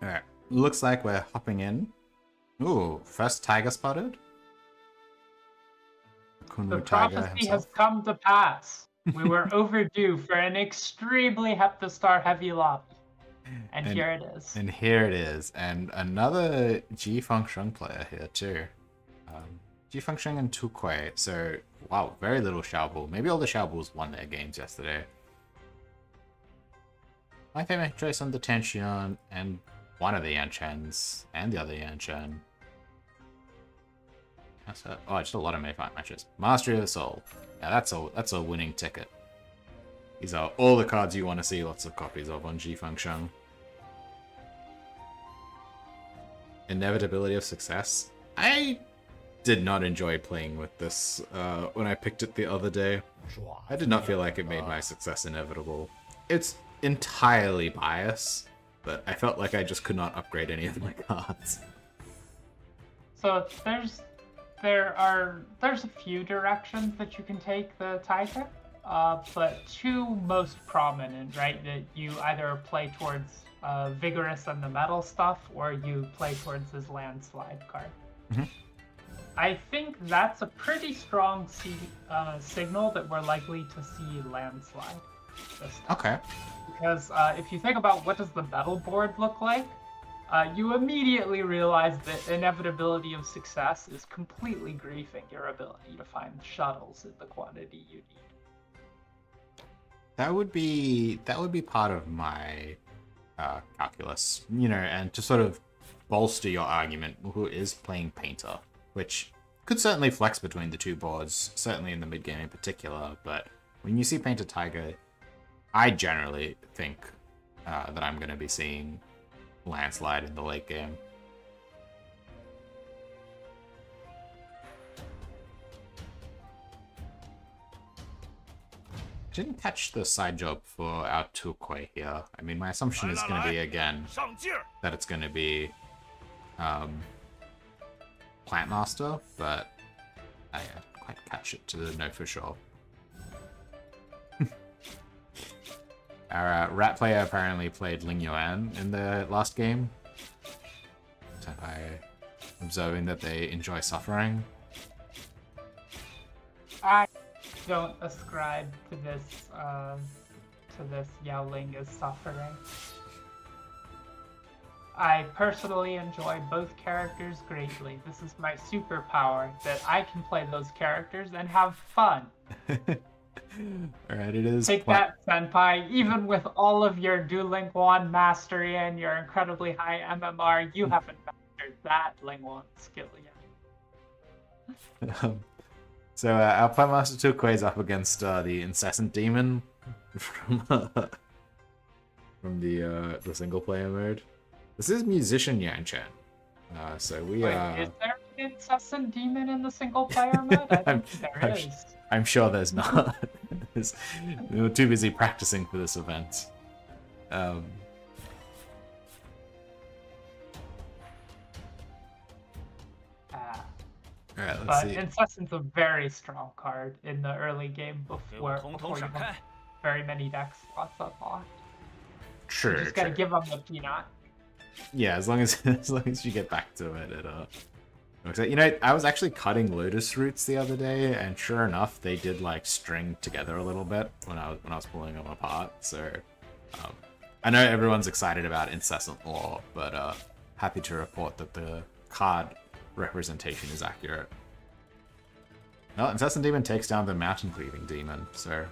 Alright, looks like we're hopping in. Ooh, first tiger spotted. The Kunwu Tiger prophecy has himself. come to pass. We were overdue for an extremely Heptastar heavy lobby. And here it is. And here it is. And another Ji Fengsheng player here too. Ji Fengsheng and Tu Kuei. So, wow, very little Xiaobu. Maybe all the Xiaobus won their games yesterday. My favorite choice on the Xian and one of the Yanchens and the other Yanchen. Oh, just a lot of May fight matches. Mastery of the Soul. Yeah, that's a winning ticket. These are all the cards you want to see lots of copies of on Ji Fengsheng. Inevitability of Success. I did not enjoy playing with this when I picked it the other day. I did not feel like it made my success inevitable. It's entirely bias, but I felt like I just could not upgrade any of my cards. So there's a few directions that you can take the Tiger, but two most prominent, right? That you either play towards Vigorous and the metal stuff, or you play towards his Landslide card. Mm-hmm. I think that's a pretty strong signal that we're likely to see Landslide this time. Okay. Because if you think about what does the metal board look like, you immediately realize that inevitability of success is completely griefing your ability to find shuttles in the quantity you need. That would be part of my calculus, you know, and to sort of bolster your argument, who is playing Painter, which could certainly flex between the two boards, certainly in the mid game in particular. But when you see Painter Tiger, I generally think that I'm going to be seeing Landslide in the late game. I didn't catch the side job for our Tu Kuei here. I mean, my assumption is going to be, again, that it's going to be Plant Master, but I didn't quite catch it to know for sure. Our rat player apparently played Ling Yuan in the last game. By observing that they enjoy suffering. I don't ascribe to this Yao Ling as suffering. I personally enjoy both characters greatly. This is my superpower, that I can play those characters and have fun. Alright, it is. Take that, Senpai. Even with all of your Du Ling Wan mastery and your incredibly high MMR, you haven't mastered that Ling Wan skill yet. So our Plant Master Tu Kuei is up against the Incessant Demon from the single player mode. This is Musician Yanchen. So we Wait, is there an Incessant Demon in the single player mode? I think there is. I'm sure there's not. We were too busy practicing for this event. Alright, let's see. Incessant's a very strong card in the early game before you have very many deck slots unlocked. True. You just gotta give them the peanut. Yeah, as long as you get back to it, you know, I was actually cutting Lotus Roots the other day, and sure enough, they did like string together a little bit when I was pulling them apart. So I know everyone's excited about Incessant Law, but happy to report that the card representation is accurate. Well, Incessant Demon takes down the Mountain Cleaving Demon, so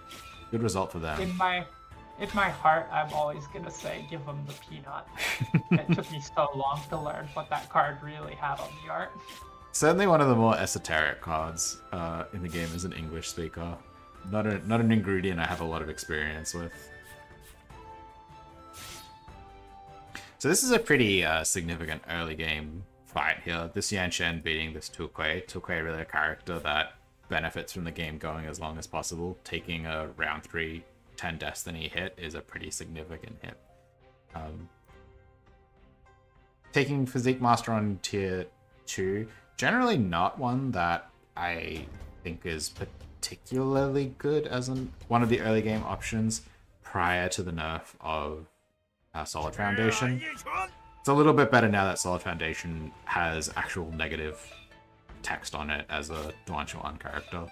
good result for them. In my heart, I'm always gonna say, give them the peanut. It took me so long to learn what that card really had on the art. Certainly one of the more esoteric cards in the game as an English speaker. Not an ingredient I have a lot of experience with. So this is a pretty significant early game fight here. This Yanchen beating this Tu Kuei. Tu Kuei really a character that benefits from the game going as long as possible. Taking a round 3 10 Destiny hit is a pretty significant hit. Taking Physique Master on tier 2, generally not one that I think is particularly good as one of the early game options prior to the nerf of Solid Foundation. It's a little bit better now that Solid Foundation has actual negative text on it as a Duan character.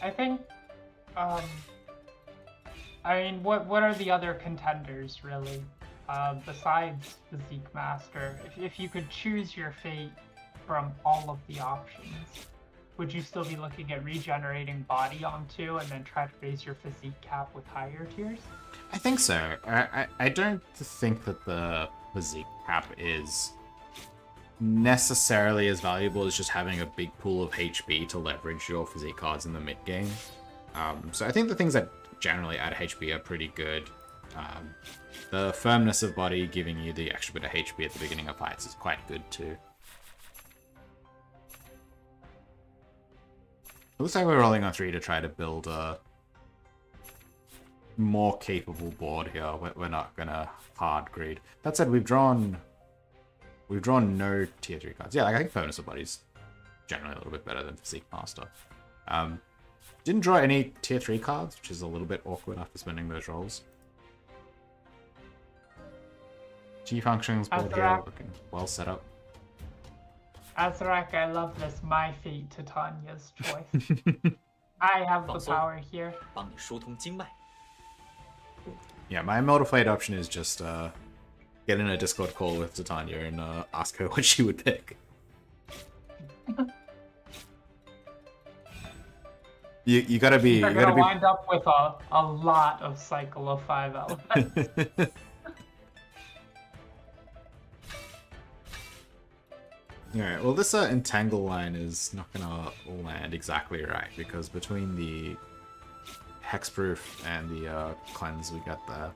I think, I mean, what are the other contenders, really? Besides Physique Master, if you could choose your fate from all of the options, would you still be looking at regenerating body on 2 and then try to raise your physique cap with higher tiers? I think so. I don't think that the physique cap is necessarily as valuable as just having a big pool of HP to leverage your physique cards in the mid game. So I think the things that generally add HP are pretty good. The firmness of body giving you the extra bit of HP at the beginning of fights is quite good too. It looks like we're rolling on 3 to try to build a more capable board here. We're not gonna hard greed. That said, we've drawn no tier 3 cards. Yeah, like I think Firmness of Body's generally a little bit better than Physique Master. Didn't draw any tier 3 cards, which is a little bit awkward after spending those rolls. G functions board here, looking well set up. Azarak, I love this. My fate, Titania's choice. I have the power here. Yeah, my Multiflate option is just get in a Discord call with Titania and ask her what she would pick. you gotta be. You're gonna wind up with a lot of cycle of 5 elements. Alright, well this Entangle line is not gonna land exactly right, because between the Hexproof and the Cleanse we got the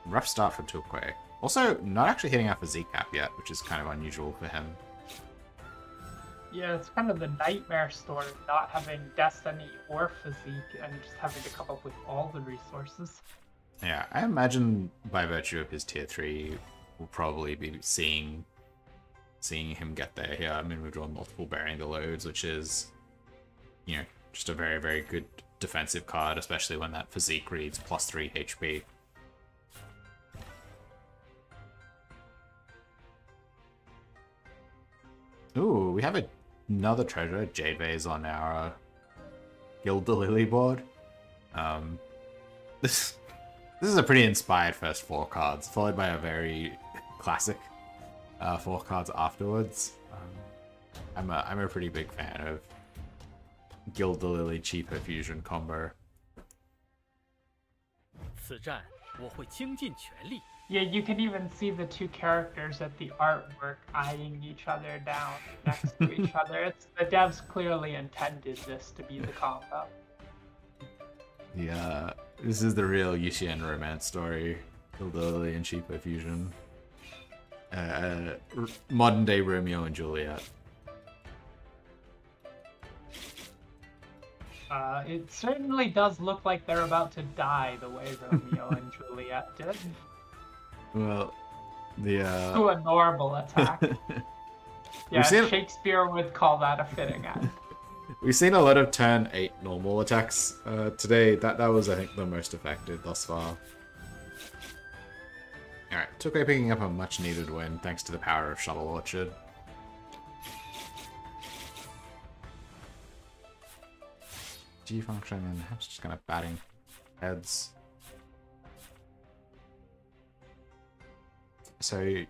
rough start for Tukwe. Also, not actually hitting our physique cap yet, which is kind of unusual for him. Yeah, it's kind of the nightmare story, not having Destiny or Physique and just having to come up with all the resources. Yeah, I imagine by virtue of his tier 3, we'll probably be seeing him get there here. I mean, we've drawn multiple Bearing the Loads, which is, you know, just a very, very good defensive card, especially when that physique reads +3 HP. Ooh, we have another treasure, Jade Vase, on our Guild the Lily board. This is a pretty inspired first 4 cards, followed by a very classic 4 cards afterwards. I'm a pretty big fan of Guild the Lily cheaper fusion combo. Yeah, you can even see the 2 characters at the artwork eyeing each other down next to each other. The devs clearly intended this to be the combo. Yeah, this is the real Xian romance story. Guild the Lily and cheaper fusion. Modern day Romeo and Juliet. It certainly does look like they're about to die the way Romeo and Juliet did. Well, to a normal attack. Yeah, Shakespeare would call that a fitting end. We've seen a lot of turn 8 normal attacks today. That was, I think, the most effective thus far. Alright, Tukwe picking up a much needed win thanks to the power of Shuttle Orchard. G function and perhaps just kind of batting heads. So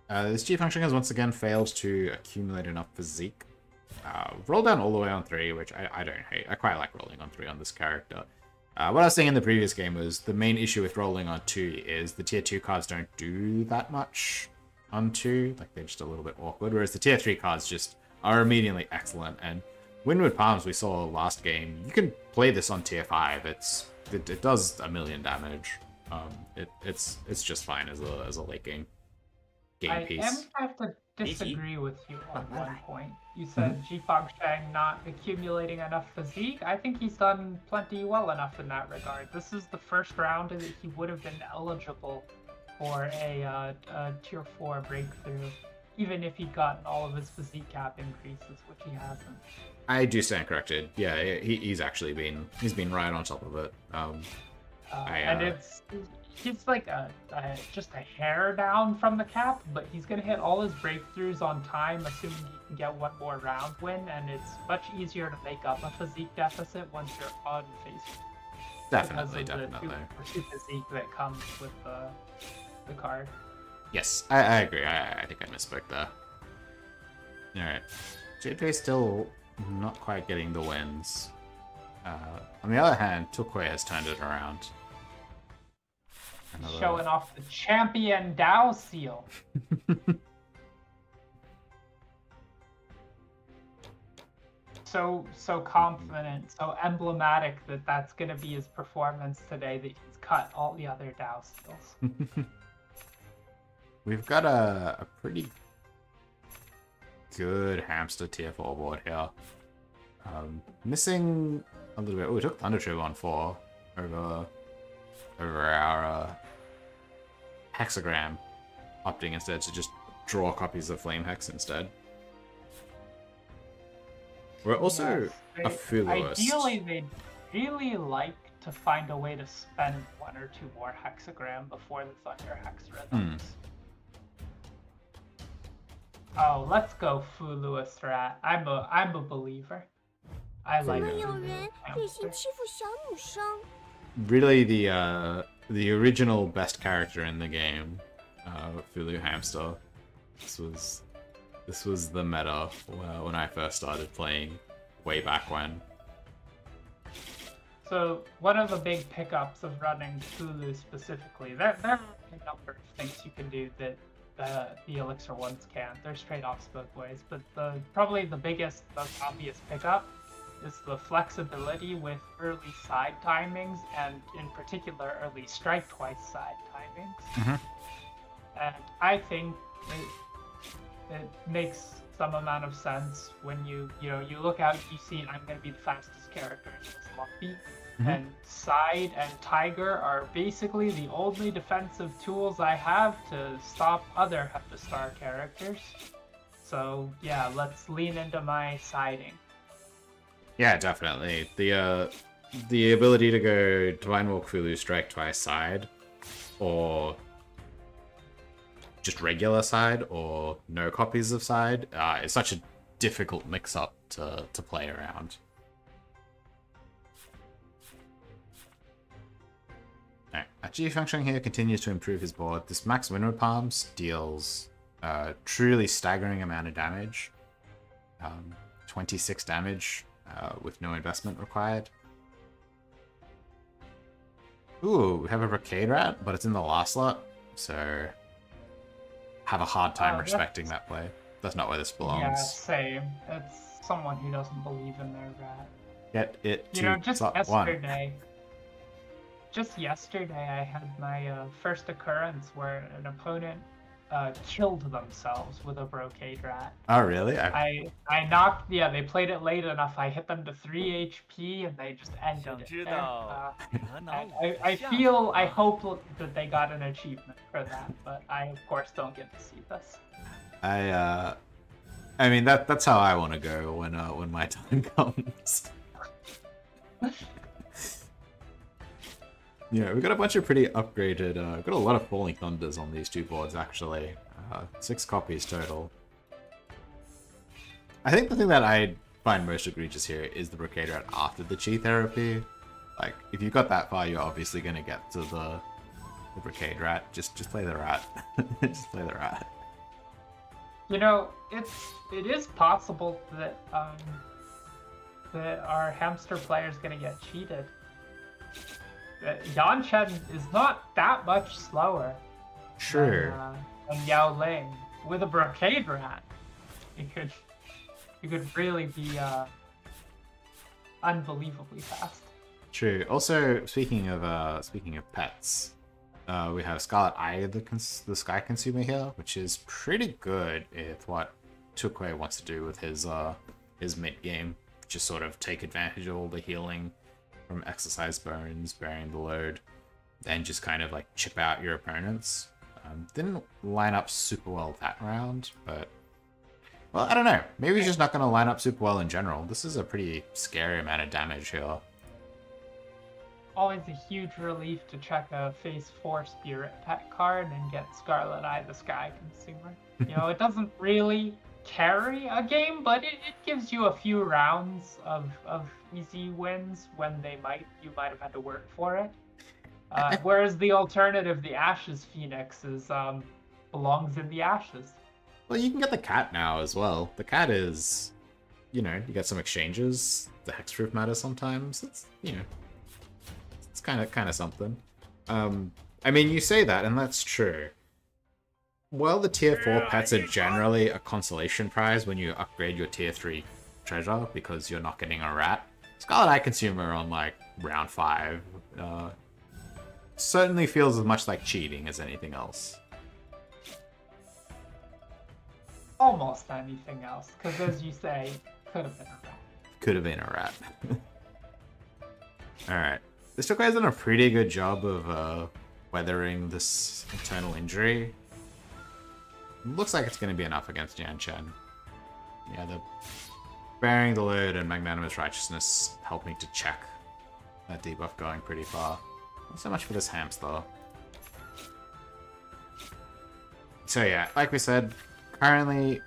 this G function has once again failed to accumulate enough physique. Roll down all the way on 3, which I don't hate. I quite like rolling on 3 on this character. What I was saying in the previous game was the main issue with rolling on 2 is the tier 2 cards don't do that much on 2. Like, they're just a little bit awkward, whereas the tier 3 cards just are immediately excellent. And Windward Palms we saw last game, you can play this on tier 5. It does 1,000,000 damage. It's just fine as a late game piece. I am have to disagree with you on one point. You said Jifang Shang not accumulating enough physique. I think he's done plenty well enough in that regard. This is the first round that he would have been eligible for a tier 4 breakthrough, even if he'd gotten all of his physique cap increases, which he hasn't. I do stand corrected. Yeah, he's actually been right on top of it. And he's like just a hair down from the cap, but he's gonna hit all his breakthroughs on time, assuming he can get one more round win, and it's much easier to make up a physique deficit once you're on face. Definitely. The two physique that comes with the card. Yes, I agree. I think I misspoke there. Alright. JP still not quite getting the wins. On the other hand, Tukwe has turned it around. Showing off the champion Dao seal. So confident, so emblematic that that's going to be his performance today, that he's cut all the other Dao seals. We've got a pretty good hamster tier 4 board here. Missing a little bit. Oh, we took Thunder Trigger on 4 over our hexagram, opting instead to just draw copies of Flame Hex instead. We're also a Fuluist. Ideally, they'd really like to find a way to spend 1 or 2 more hexagram before the Thunder Hex rhythms. Oh, let's go Fuluist Rat. I'm a believer. I like it. Really, the original best character in the game, Fulu Hamster. This was the meta when I first started playing, way back when. So one of the big pickups of running Fulu specifically, there are a number of things you can do that the Elixir ones can't. There's trade-offs both ways, but probably the biggest, most obvious pickup is the flexibility with early side timings, and in particular early strike twice side timings. And I think it makes some amount of sense when you look out, you see I'm going to be the fastest character in this lobby, and Side and Tiger are basically the only defensive tools I have to stop other Heptastar characters. So yeah, let's lean into my siding. Yeah, definitely. The ability to go Divine Walk Fulu Strike twice side, or just regular side, or no copies of side, is such a difficult mix-up to play around. Alright, G Function here continues to improve his board. This Max Windward Palms deals a truly staggering amount of damage. 26 damage with no investment required. Ooh, we have a Brocade Rat, but it's in the last slot, so have a hard time respecting that play. That's not where this belongs. Yeah, same. It's someone who doesn't believe in their rat. Get it to just slot yesterday. Just yesterday, I had my first occurrence where an opponent killed themselves with a Brocade Rat. Oh, really? I knocked, yeah, they played it late enough. I hit them to 3 HP and they just ended it there. I hope that they got an achievement for that, but I, of course, don't get to see this. I mean, that's how I want to go when my time comes. Yeah, we've got a bunch of pretty upgraded, we've got a lot of Falling Thunders on these two boards, actually. 6 copies total. I think the thing that I find most egregious here is the Brocade Rat after the Chi Therapy. Like, if you got that far, you're obviously going to get to the Brocade Rat. Just play the Rat. Just play the Rat. You know, it is possible that that our hamster player is going to get cheated. Yanchen is not that much slower. Sure. Than Yao Ling. With a Brocade Rat, it could really be unbelievably fast. True. Also, speaking of pets, we have Scarlet Eye, the Sky Consumer here, which is pretty good with what Tukwe wants to do with his mid game. Just sort of take advantage of all the healing from Exercise Bones, bearing the load, then just kind of like chip out your opponents. Didn't line up super well that round, but well, I don't know. Maybe he's just not going to line up super well in general. This is a pretty scary amount of damage here. always a huge relief to check a Phase 4 Spirit Pet card and get Scarlet Eye the Sky Consumer. You know, it doesn't really carry a game, but it gives you a few rounds of easy wins when you might have had to work for it. Whereas the alternative, the Ashes Phoenix, belongs in the Ashes. Well, you can get the cat now as well. The cat is, you get some exchanges. The hexproof matters sometimes. It's, it's kind of something. I mean, you say that, and that's true. While the tier 4 pets are generally a consolation prize when you upgrade your tier 3 treasure because you're not getting a rat, Scarlet Eye Consumer on, like, round 5 certainly feels as much like cheating as anything else. Almost anything else, because as you say, could have been a rat. Could have been a rat. Alright. This Tokai has done a pretty good job of weathering this internal injury. Looks like it's going to be enough against Xian. Yeah, the bearing the load and magnanimous righteousness helped me to check that debuff going pretty far. Not so much for this hamster. So yeah, like we said, currently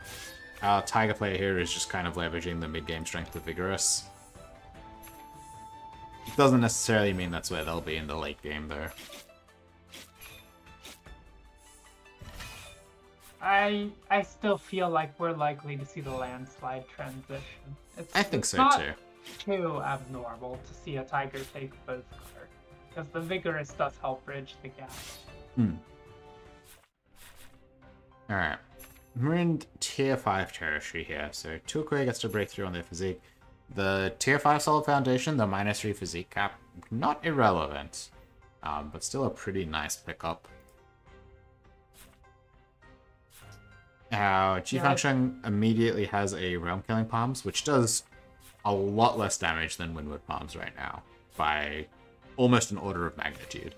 our Tiger player here is just kind of leveraging the mid-game strength of Vigorous. It doesn't necessarily mean that's where they'll be in the late game though. I still feel like we're likely to see the landslide transition. I think so not too. Too abnormal to see a Tiger take both cards, because the Vigorous does help bridge the gap. Alright. We're in tier 5 territory here, so Tuokui gets to break through on their physique. The tier 5 solid foundation, the -3 physique cap, not irrelevant, but still a pretty nice pickup. G-Function immediately has a Realm Killing Palms, which does a lot less damage than Windward Palms right now, by almost an order of magnitude.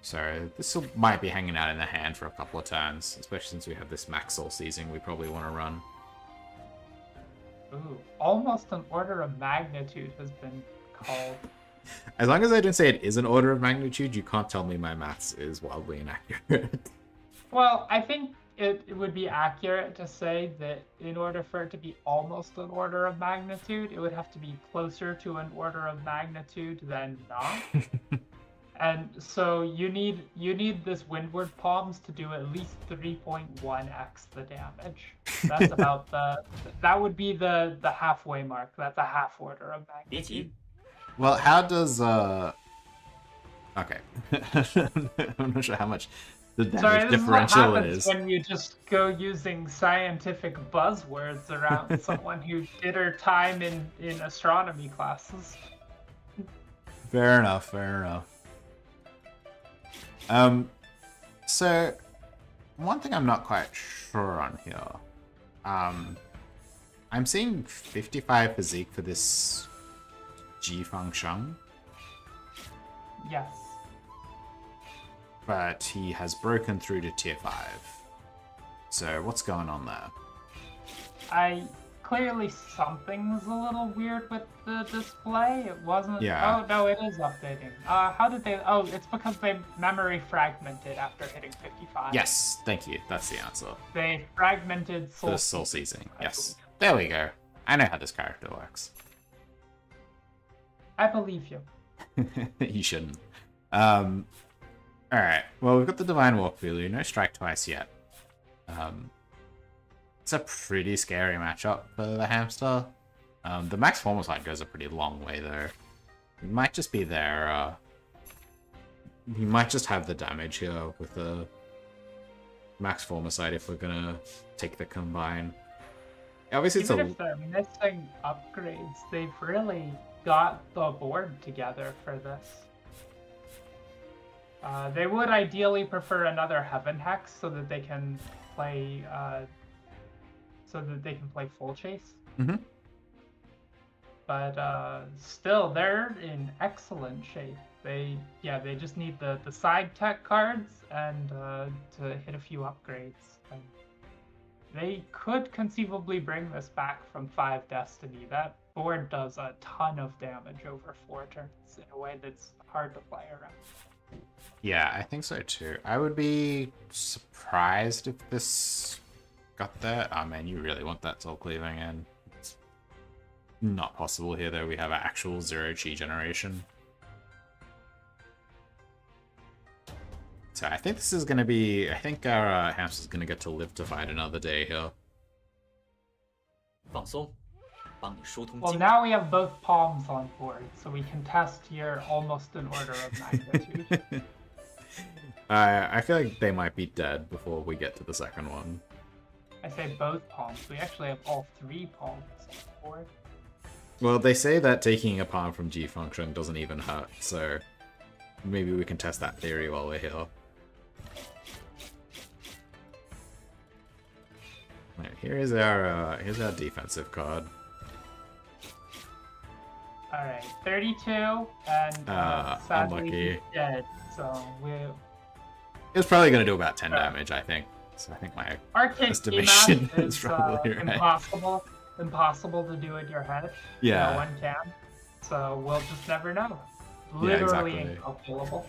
So this might be hanging out in the hand for a couple of turns, especially since we have this max soul seizing we probably want to run. Ooh, almost an order of magnitude has been called. As long as I don't say it is an order of magnitude, you can't tell me my maths is wildly inaccurate. Well, I think it would be accurate to say that in order for it to be almost an order of magnitude, it would have to be closer to an order of magnitude than not. And so you need this Windward Palms to do at least 3.1x the damage. That's about that would be the halfway mark. That's a half order of magnitude. Well, how does okay. I'm not sure how much the damage differential is. When you just go using scientific buzzwords around someone who did her time in astronomy classes. Fair enough, fair enough. So one thing I'm not quite sure on here. I'm seeing 55 physique for this G-Function. Yes. But he has broken through to tier 5. So what's going on there? Clearly something's a little weird with the display. It wasn't... Yeah. Oh, no, it is updating. How did they... Oh, it's because they memory fragmented after hitting 55. Yes, thank you. That's the answer. They fragmented the soul seizing. Yes. There we go. I know how this character works. I believe you. You shouldn't. Alright. Well, we've got the Divine Walk Vulu. No Strike Twice yet. It's a pretty scary matchup for the hamster. The max Formicide goes a pretty long way, though. He might just be there. He might just have the damage here with the max Formicide if we're gonna take the combine. Obviously, Even if they're missing upgrades, they've really got the board together for this. They would ideally prefer another Heaven Hex so that they can play full chase. Mm-hmm. But still, they're in excellent shape. They just need the side tech cards and to hit a few upgrades. And they could conceivably bring this back from 5 Destiny. board does a ton of damage over 4 turns in a way that's hard to play around. Yeah, I think so too. I would be surprised if this got there. Oh man, you really want that soul cleaving in. It's not possible here though. We have an actual 0 chi generation. So I think this is going to be... I think our hamster's going to get to live to fight another day here. Well, now we have both palms on board, so we can test here almost an order of magnitude. I feel like they might be dead before we get to the second one. I say both palms. We actually have all 3 palms on board. Well, they say that taking a palm from G function doesn't even hurt, so maybe we can test that theory while we're here. Right, here's our defensive card. Alright, 32, and sadly unlucky. he's dead, so we... It's probably going to do about 10 damage, I think. So I think my Arcade estimation is is probably right. impossible to do in your head. Yeah. No one can. So we'll just never know. Yeah, Literally exactly. incalculable.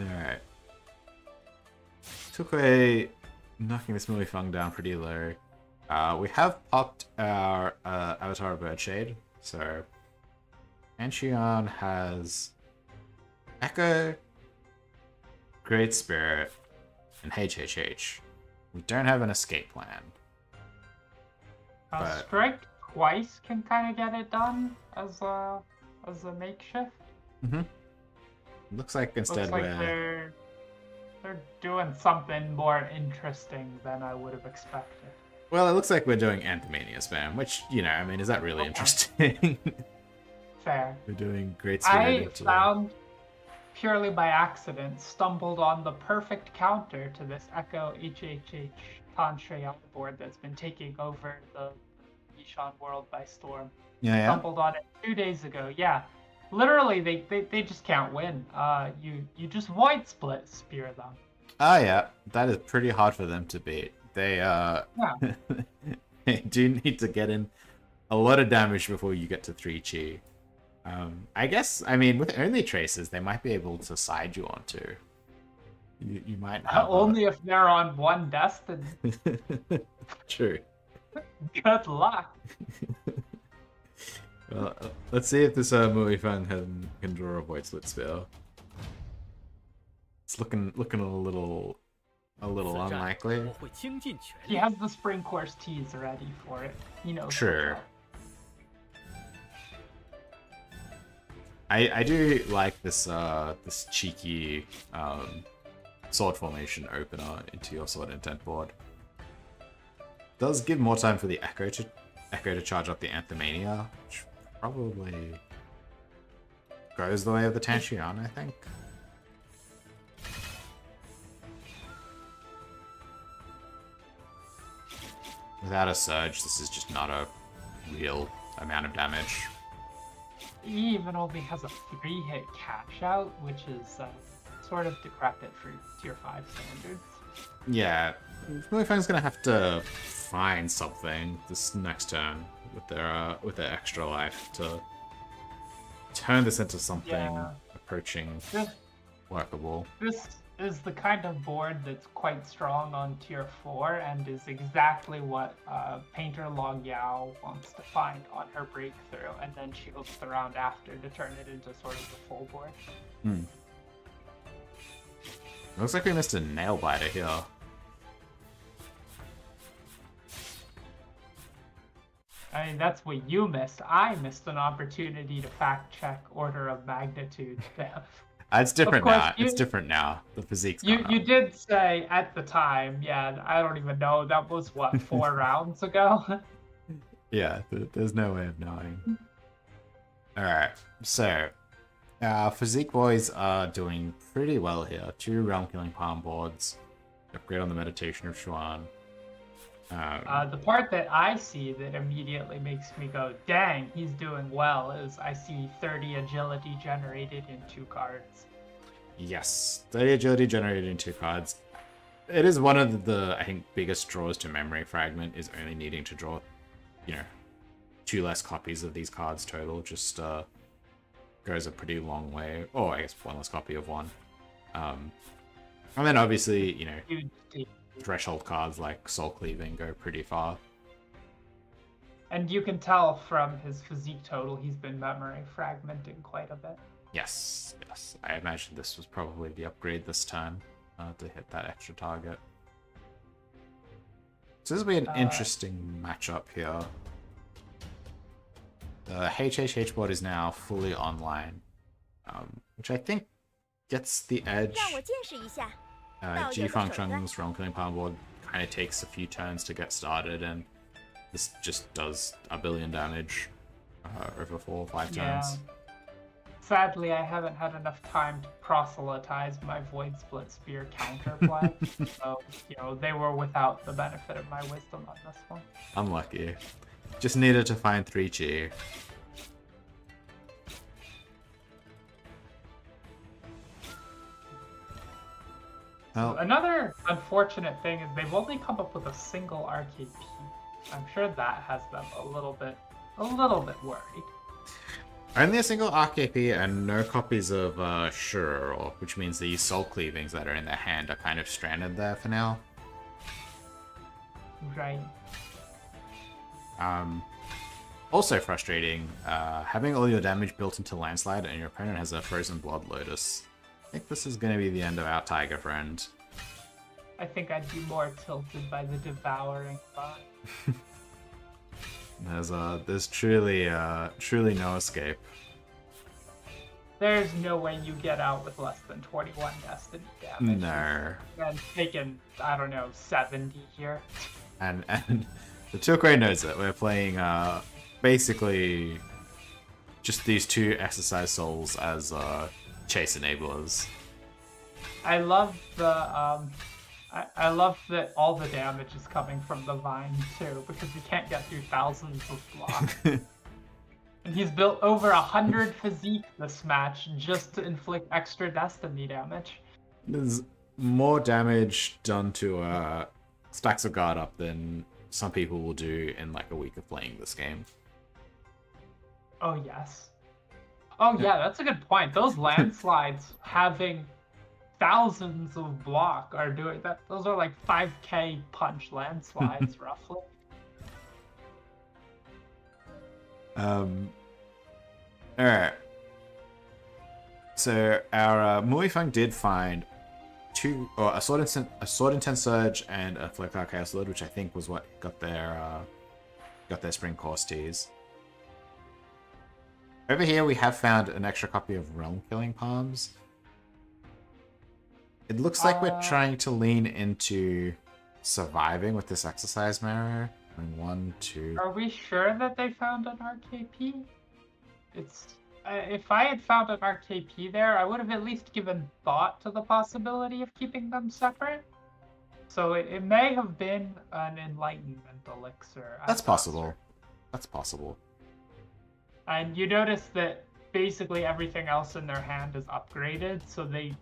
Alright. Took away knocking this Millie Fung down pretty low. We have popped our Avatar Birdshade, so Xian has Echo, Great Spirit, and HHH. We don't have an escape plan. But... Strike twice can kind of get it done as a makeshift. Mm-hmm. Looks like instead Looks like they're doing something more interesting than I would have expected. Well, it looks like we're doing Anthemania spam, which, you know, I mean, is that really interesting? Fair. We're doing Great Spirit. I found, purely by accident, stumbled on the perfect counter to this Echo HHH Tantrayal board that's been taking over the Xian world by storm. Yeah. Stumbled on it 2 days ago. Yeah, literally, they just can't win. You just void split spear them. Oh yeah, that is pretty hard for them to beat. They they do need to get in a lot of damage before you get to 3 chi. I guess, I mean, with only traces, they might be able to side you onto. You might have only if they're on one destiny. True. Good luck. Well, let's see if this Mui Fang can draw a void split spell. It's looking a little unlikely. He has the spring course teas ready for it. You know. Sure. I do like this this cheeky sword formation opener into your sword intent board. Does give more time for the Echo to charge up the Anthemania, which probably goes the way of the Tanxian, I think. Without a surge, this is just not a real amount of damage. He even only has a 3-hit cash out, which is sort of decrepit for tier 5 standards. Yeah, Millifang's gonna have to find something this next turn with their extra life to turn this into something approaching workable. This is the kind of board that's quite strong on tier 4 and is exactly what Painter Long Yao wants to find on her breakthrough, and then she looks around after to turn it into sort of the full board. Looks like we missed a nail biter here. I mean, that's what you missed. I missed an opportunity to fact check order of magnitude. It's different now. It's different now. The physique's gone You up. did say at the time, yeah, I don't even know, that was what, 4 rounds ago? Yeah, there's no way of knowing. Alright, so Physique boys are doing pretty well here. 2 realm killing palm boards. Upgrade on the meditation of Xian. The part that I see that immediately makes me go, dang, he's doing well, is I see 30 agility generated in 2 cards. Yes, 30 agility generated in 2 cards. It is one of the, I think, biggest draws to memory fragment is only needing to draw you know, 2 less copies of these cards total just goes a pretty long way. Or I guess 1 less copy of one. And then obviously, you know, threshold cards like Soul Cleaving go pretty far. And you can tell from his physique total, he's been memory fragmenting quite a bit. Yes, yes. I imagine this was probably the upgrade this time to hit that extra target. So this will be an interesting matchup here. The HHH board is now fully online, which I think gets the edge. G Function's Realm Killing Palm board kind of takes a few turns to get started, and this just does a billion damage over 4 or 5 turns. Sadly, I haven't had enough time to proselytize my Void Split Spear counterplay, so, you know, they were without the benefit of my wisdom on this one. Unlucky. Just needed to find 3G. Well, another unfortunate thing is they've only come up with a single RKP. I'm sure that has them a little bit worried. Only a single RKP and no copies of Sure, which means the Soul Cleavings that are in their hand are kind of stranded there for now. Right. Also frustrating, having all your damage built into Landslide and your opponent has a Frozen Blood Lotus. I think this is going to be the end of our Tiger friend. I think I'd be more tilted by the Devouring Bot. There's truly no escape. There's no way you get out with less than 21 Destiny damage. No. And taking, I don't know, 70 here. And the Tilquay knows it. We're playing basically just these 2 Exercise Souls as chase enablers. I love the I love that all the damage is coming from the Vine too, because he can't get through thousands of blocks. And he's built over 100 physique this match just to inflict extra Destiny damage. There's more damage done to stacks of guard up than some people will do in like a week of playing this game. Oh yes. Oh yeah, that's a good point. Those landslides having thousands of block are doing that. Those are like 5k punch landslides roughly. Alright. So our Muifeng did find a Sword Intense Surge and a Flare Cloud Chaos Lord, which I think was what got their Spring Course teas. Over here we have found an extra copy of Realm Killing Palms. It looks like we're trying to lean into surviving with this exercise mirror. 1, 2. Are we sure that they found an RKP? It's if I had found an RKP there, I would have at least given thought to the possibility of keeping them separate. So it may have been an Enlightenment elixir. That's possible. That's possible. And you notice that basically everything else in their hand is upgraded, so it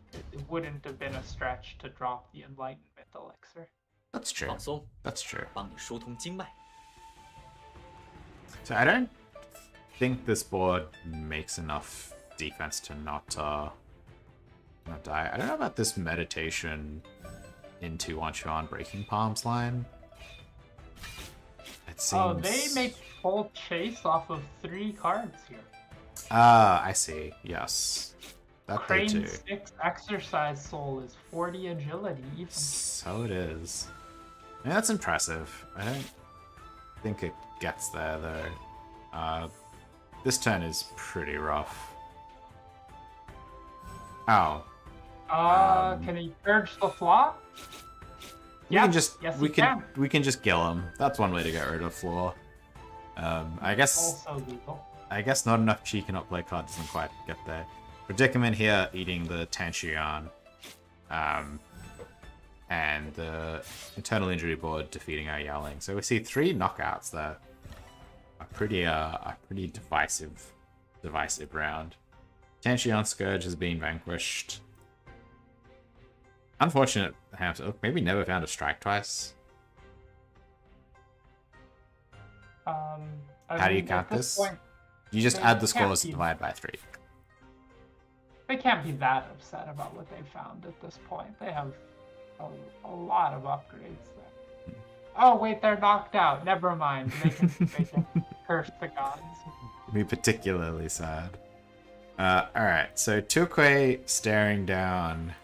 wouldn't have been a stretch to drop the Enlightenment elixir. That's true. That's true. 帮你疏通经脉。 So I don't think this board makes enough defense to not die. I don't know about this meditation into Xian Breaking Palms line. It seems... Oh, they make full chase off of 3 cards here. Ah, I see. Yes. That Crane they do. 6 Exercise Soul is 40 agility even. So it is. I mean, that's impressive. I don't think it gets there, though. This turn is pretty rough. Ow. Can he purge the flaw? We can just yes, we can just kill him. That's one way to get rid of flaw. I guess Also legal. I guess not enough chi cannot play card doesn't quite get there. Predicament here eating the Xian. And the Internal Injury board defeating our Yowling. So we see 3 knockouts there. A pretty divisive round. Xian Scourge has been vanquished. Unfortunate Hamster. Maybe never found a strike twice. I How do you mean, count at this this? point, You just they add the can't scores and be- divide by 3. They can't be that upset about what they found at this point. They have a lot of upgrades there. Oh wait, they're knocked out. Never mind. They can curse the gods. Be particularly sad. Alright, so Tukui staring down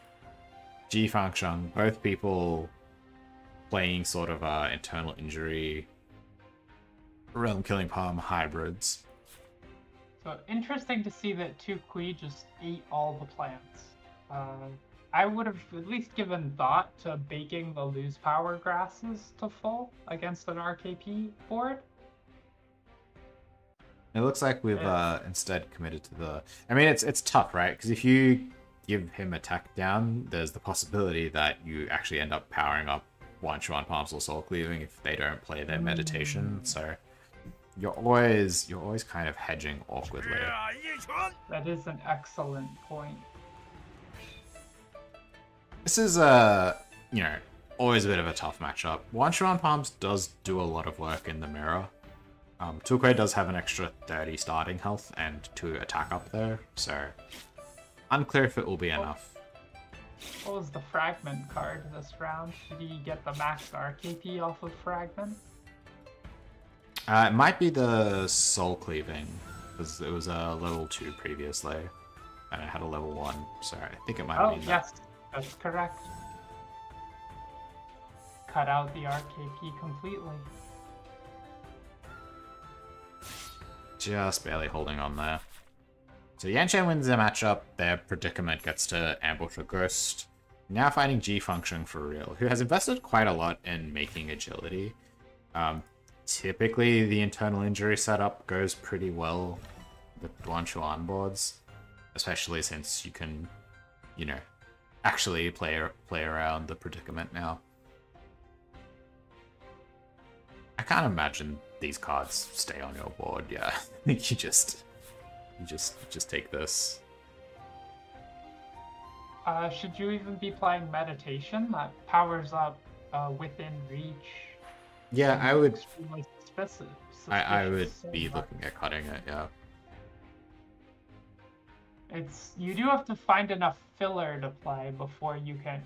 Ji Fangsheng, both people playing sort of internal injury, realm killing palm hybrids. So interesting to see that Tukui just ate all the plants. I would have at least given thought to baking the lose power grasses to full against an RKP board. It looks like we've instead committed to the... I mean, it's tough, right? Because if you give him attack down, there's the possibility that you actually end up powering up Wan Chuan Palms or Soul Cleaving if they don't play their meditation. So you're always kind of hedging awkwardly. That is an excellent point. This is always a bit of a tough matchup. Wan Chuan Palms does do a lot of work in the mirror. Tukui does have an extra 30 starting health and 2 attack up there, so unclear if it will be enough. What was the Fragment card this round? Did he get the max RKP off of Fragment? It might be the Soul Cleaving, because it was a level 2 previously, and it had a level 1, so I think it might have been yes, that's correct. Cut out the RKP completely. Just barely holding on there. So Yanchen wins the matchup, their predicament gets to ambush a ghost. Now fighting Ji Fangsheng for real, who has invested quite a lot in making agility. Typically the internal injury setup goes pretty well with Wan Chuan boards, especially since you can, actually play around the predicament now. I can't imagine these cards stay on your board. Yeah, I think you just take this. Should you even be playing meditation? That powers up within reach. Yeah, I would. Extremely suspicious. I would be looking at cutting it. Yeah. You do have to find enough filler to play before you can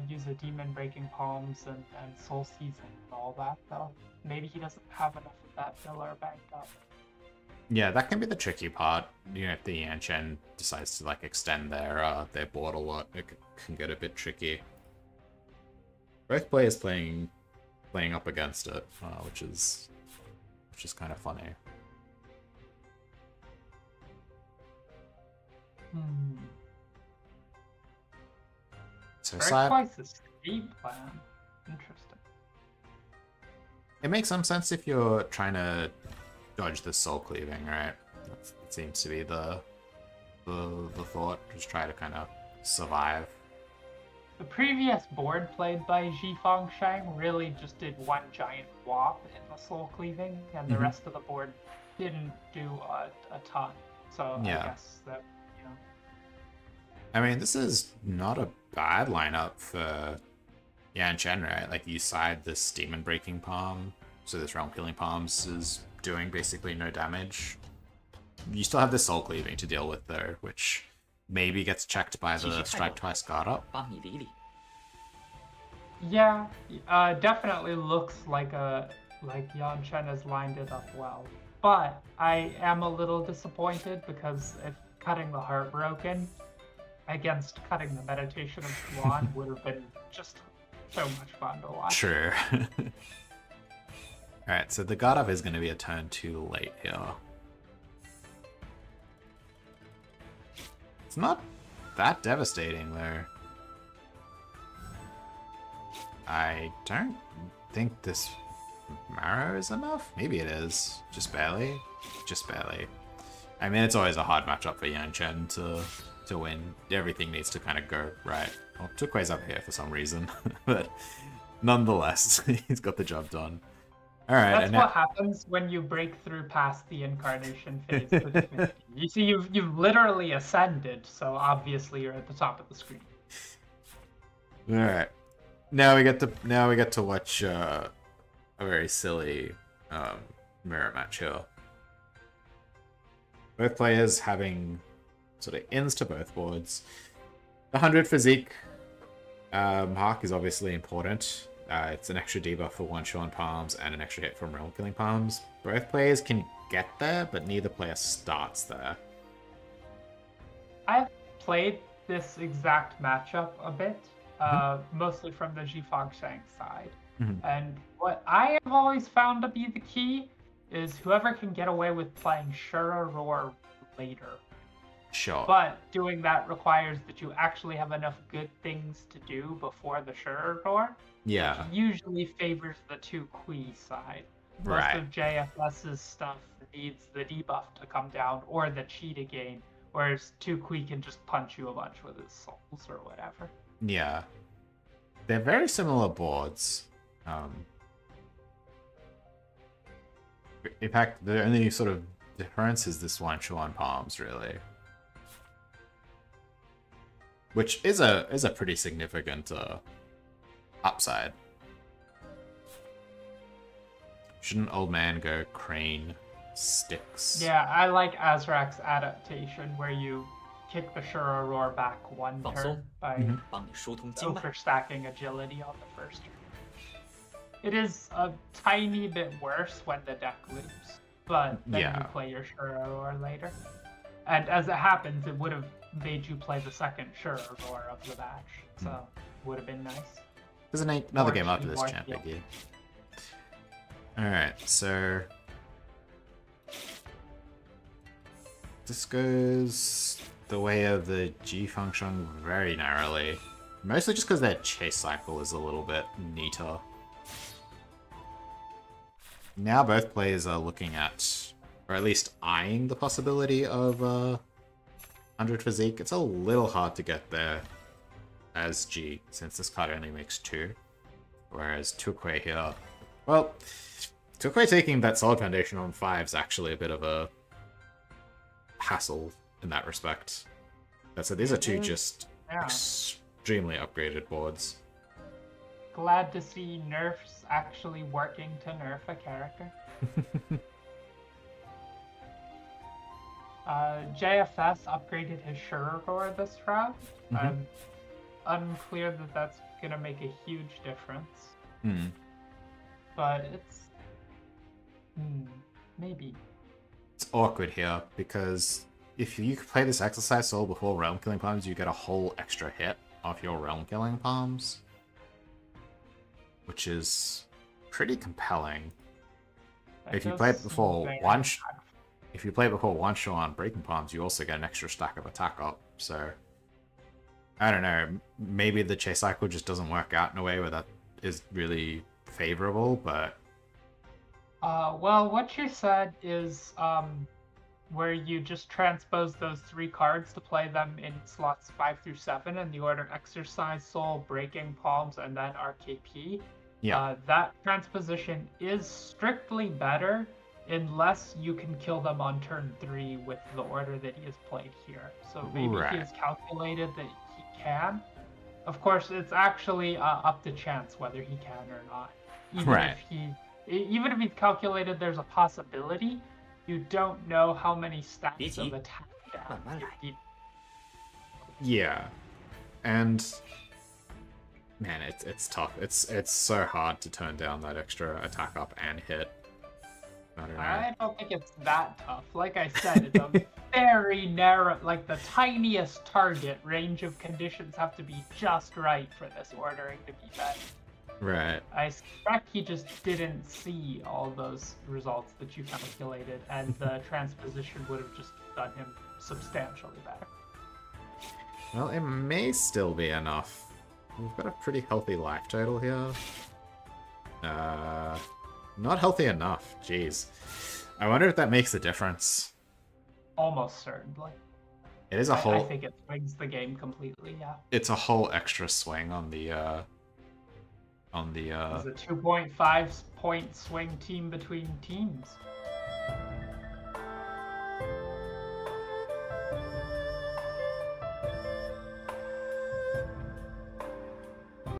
use a Demon Breaking Palms and Soul Season and all that, though. Maybe he doesn't have enough of that filler banked up. Yeah, that can be the tricky part. If the Yanchen decides to extend their board a lot, it can get a bit tricky. Both players playing up against it, which is kind of funny. So Twice escape plan. Interesting. It makes some sense if you're trying to dodge the soul cleaving, right? It seems to be the thought. Just try to kind of survive. The previous board played by Ji Fangsheng really just did one giant whop in the soul cleaving, and the rest of the board didn't do a ton. So yeah. I guess that, I mean, this is not a bad lineup for Yanchen, right? You side this Demon Breaking Palm, so this Realm Killing Palms is doing basically no damage. You still have the Soul Cleaving to deal with, though, which maybe gets checked by the Strike Twice guard up. Yeah, definitely looks like Yanchen has lined it up well. But I am a little disappointed because if cutting the Heartbroken against cutting the Meditation of Xian would have been just so much fun to watch. Sure. Alright, so the guard up is going to be a turn too late here. It's not that devastating, though. I don't think this Marrow is enough. Maybe it is. Just barely. Just barely. I mean, it's always a hard matchup for Yanchen to win. Everything needs to kind of go right. Well, Tukui's up here for some reason, but nonetheless, he's got the job done. All right. That's what happens when you break through past the incarnation phase. You see, you've literally ascended, so obviously you're at the top of the screen. All right. Now we get to watch a very silly mirror match here. Both players having sort of ins to both boards. The 100 physique Hark is obviously important. It's an extra debuff for one-shot palms and an extra hit from realm-killing palms. Both players can get there, but neither player starts there. I've played this exact matchup a bit, mostly from the Jifang Shang side. And what I have always found to be the key is whoever can get away with playing Shura Roar later. Sure. But doing that requires that you actually have enough good things to do before the Shura Roar. Yeah. Which usually favors the 2 Kui side. Right. Most of JFS's stuff needs the debuff to come down or the chi to gain, whereas 2 Kui can just punch you a bunch with his souls or whatever. Yeah. They're very similar boards. In fact, the only sort of difference is this one-shot palms, really. Which is a pretty significant upside. Shouldn't old man go crane sticks? Yeah, I like Azrak's adaptation where you kick the Shura Roar back 1 turn by overstacking agility on the first turn. It is a tiny bit worse when the deck loops, but then you play your Shura Roar later. And as it happens, it would have made you play the second Shura Roar of the match, so would have been nice. There's another game after this champ, Biggie. Alright, so this goes the way of the G function very narrowly. Mostly just because their chase cycle is a little bit neater. Now both players are looking at, or at least eyeing the possibility of 100 physique. It's a little hard to get there as G, since this card only makes 2. Whereas Tukwe here, well, Tukwe taking that solid foundation on 5 is actually a bit of a hassle in that respect. So these are 2 just extremely upgraded boards. Glad to see nerfs actually working to nerf a character. JFS upgraded his Shura Roar this round. I'm unclear that that's gonna make a huge difference. But it's maybe. It's awkward here because if you play this exercise soul before realm killing palms, you get a whole extra hit off your realm killing palms, which is pretty compelling. If you play it before one shot on breaking palms, you also get an extra stack of attack up. So I don't know, maybe the chase cycle just doesn't work out in a way where that is really favorable, but well, what you said is where you just transpose those 3 cards to play them in slots 5 through 7 in the order Exercise, Soul, Breaking Palms, and then RKP. Yeah. That transposition is strictly better unless you can kill them on turn 3 with the order that he has played here. So maybe he has calculated that he can. Of course, it's actually up to chance whether he can or not. Even if he's calculated there's a possibility, you don't know how many stacks of attack down. Yeah. And man, it's tough. It's so hard to turn down that extra attack up and hit. I don't think it's that tough. Like I said, it's a very narrow, like the tiniest target range of conditions have to be just right for this ordering to be better. Right. I suspect he just didn't see all those results that you calculated, and the transposition would have just done him substantially better. Well, it may still be enough. We've got a pretty healthy life total here. Not healthy enough. Jeez. I wonder if that makes a difference. Almost certainly. It is a whole... I think it swings the game completely, yeah. It's a whole extra swing on the... It's a 2.5 point swing team between teams.